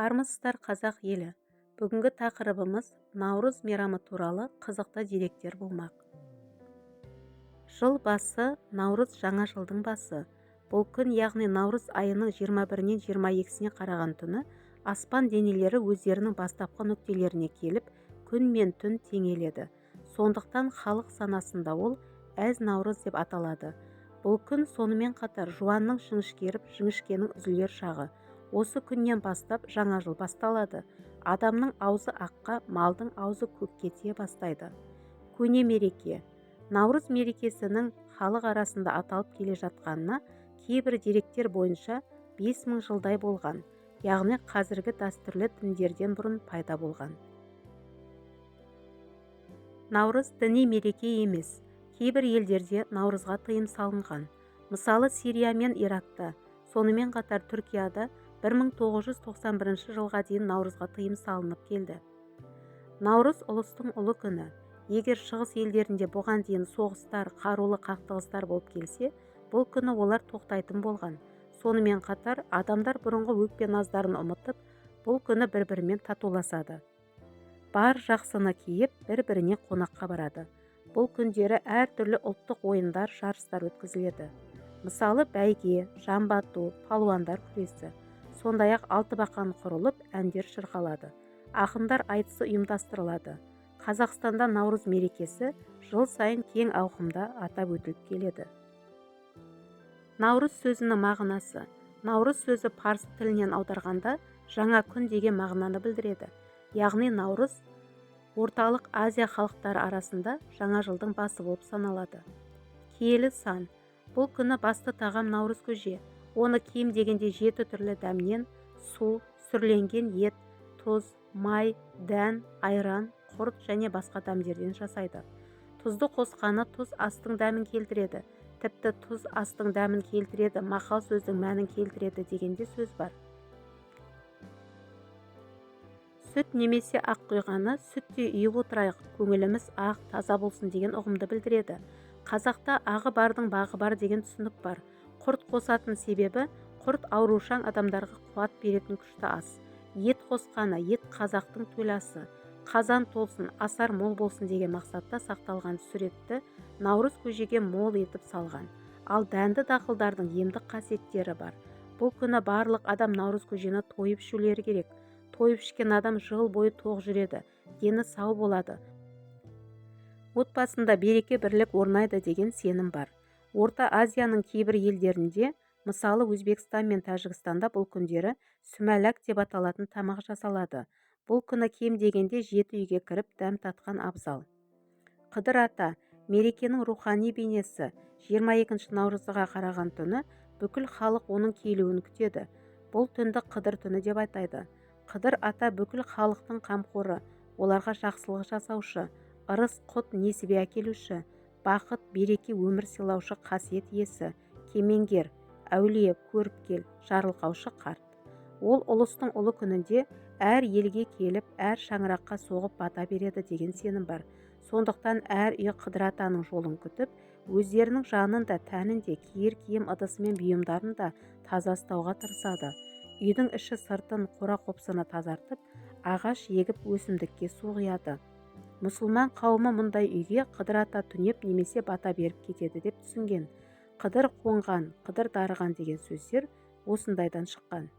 Армысыздар қазақ елі. Бүгінгі тақырыбымыз Наурыз мейрамы туралы қызықты деректер болмақ. Жыл басы Наурыз жаңа жылдың басы. Бұл күн, яғни наурыз айының 21-нен 22-сіне қараған түні, аспан денелері өздерінің бастапқы нүктелеріне келіп, күн мен түн теңеледі. Сондықтан халық санасында ол әз наурыз деп аталады. Бұл күн сонымен қатар жуанның жіңішкеріп, жіңішкенің үзілер шағы. Осы күннен бастап жаңа жыл басталады. Адамның аузы аққа, малдың аузы көкке тие бастайды. Көне мереке. Наурыз мерекесінің халық арасында аталып келе жатқанына кейбір деректер бойынша 5000 жылдай болған, яғни қазіргі дәстүрлі діндерден бұрын пайда болған. Наурыз діни мереке емес. Кейбір елдерде наурызға тыйым салынған. Мысалы, Сирия мен Иракта, сонымен қатар Түркияда 1991 жылға дейін наурызға тыйым салынып келді. Наурыз ұлыстың ұлы күні. Егер шығыс елдерінде бұған дейін соғыстар, қарулы қақтығыстар болып келсе, бұл күні олар тоқтайтын болған. Сонымен қатар адамдар бұрынғы өкпе наздарын ұмытып, бұл күні бір-бірімен татуласады. Бар жақсыны киіп, бір-біріне қонаққа барады. Бұл күндері әртүрлі ұлттық ойындар, жарыстар өткізіледі. Мысалы, бәйге, жамбы ату, палуандар күресі. Сондай-ақ алтыбақан құрылып, әндер шырқалады. Ақындар айтысы ұйымдастырылады. Қазақстанда наурыз мерекесі жыл сайын кең ауқымда атап өтіліп келеді. Наурыз сөзінің мағынасы. Наурыз сөзі парсы тілінен аударғанда жаңа күн деген мағынаны білдіреді. Яғни наурыз орталық Азия халықтары арасында жаңа жылдың басы болып саналады. Киелі сан. Бұл күні басты тағам наурыз көже. Оны кем дегенде 7 түрлі дәмнен, су, сүрленген ет, тұз, май, дән, айран, құрт және басқа дәмдерден жасайды. Тұзды қосқаны тұз астың дәмін келтіреді. Тіпті тұз астың дәмін келтіреді, мақал сөздің мәнін келтіреді дегенде сөз бар. Сүт немесе ақ құйғаны сүттей үйіп отырайық, көңіліміз ақ, таза болсын деген ұғымды білдіреді. Қазақта ағы бардың бағы бар деген түсінік бар. Құрт қосатын себебі, құрт аурушаң адамдарға қуат беретін күшті ас. Ет қосқаны, ет қазақтың төл асы. Қазан толсын, асар мол болсын деген мақсатта сақталған сүретті наурыз көжеге мол етіп салған. Ал дәнді дақылдардың емдік қасиеттері бар. Бұл күні барлық адам наурыз көжені тойып ішулері керек. Тойып ішкен адам жыл бойы тоқ жүреді, дені сау болады. Отбасында береке бірлік орнайды деген сенім бар. Орта Азияның кейбір елдерінде, мысалы Өзбекстан мен Тәжікстанда бұл күндері сүмәләк деп аталатын тамақ жасалады. Бұл күні кем дегенде 7 үйге кіріп дәм татқан абзал. Қыдыр ата, мерекенің рухани бейнесі. 22 наурызға қараған түні бүкіл халық оның келуін күтеді. Бұл түнді Қыдыр түні деп атайды. Қыдыр ата бүкіл халықтың қамқоры, оларға жақсылық жасаушы, ырыс құт несібе әкелуші, бақыт, береке өмір сыйлаушы қасиет иесі, кемеңгер, әулие, көріпкел, жарылқаушы қарт. Ол ұлыстың ұлы күнінде әр елге келіп, әр шаңыраққа соғып бата береді деген сенім бар. Сондықтан әр үй Қыдыр атаның жолын күтіп, өздерінің жанын да, тәнін де, киер киім ыдысы мен бұйымдарын да таза ұстауға тырысады. Үйдің іші сыртын, қора-қопсыны тазартып, ағаш егіп өсімдікке су құяды. Мұсылман қауымы мұндай үйге Қыдыр ата түнеп немесе бата беріп кетеді деп түсінген. Қыдыр қонған, Қыдыр дарыған деген сөздер осындайдан шыққан.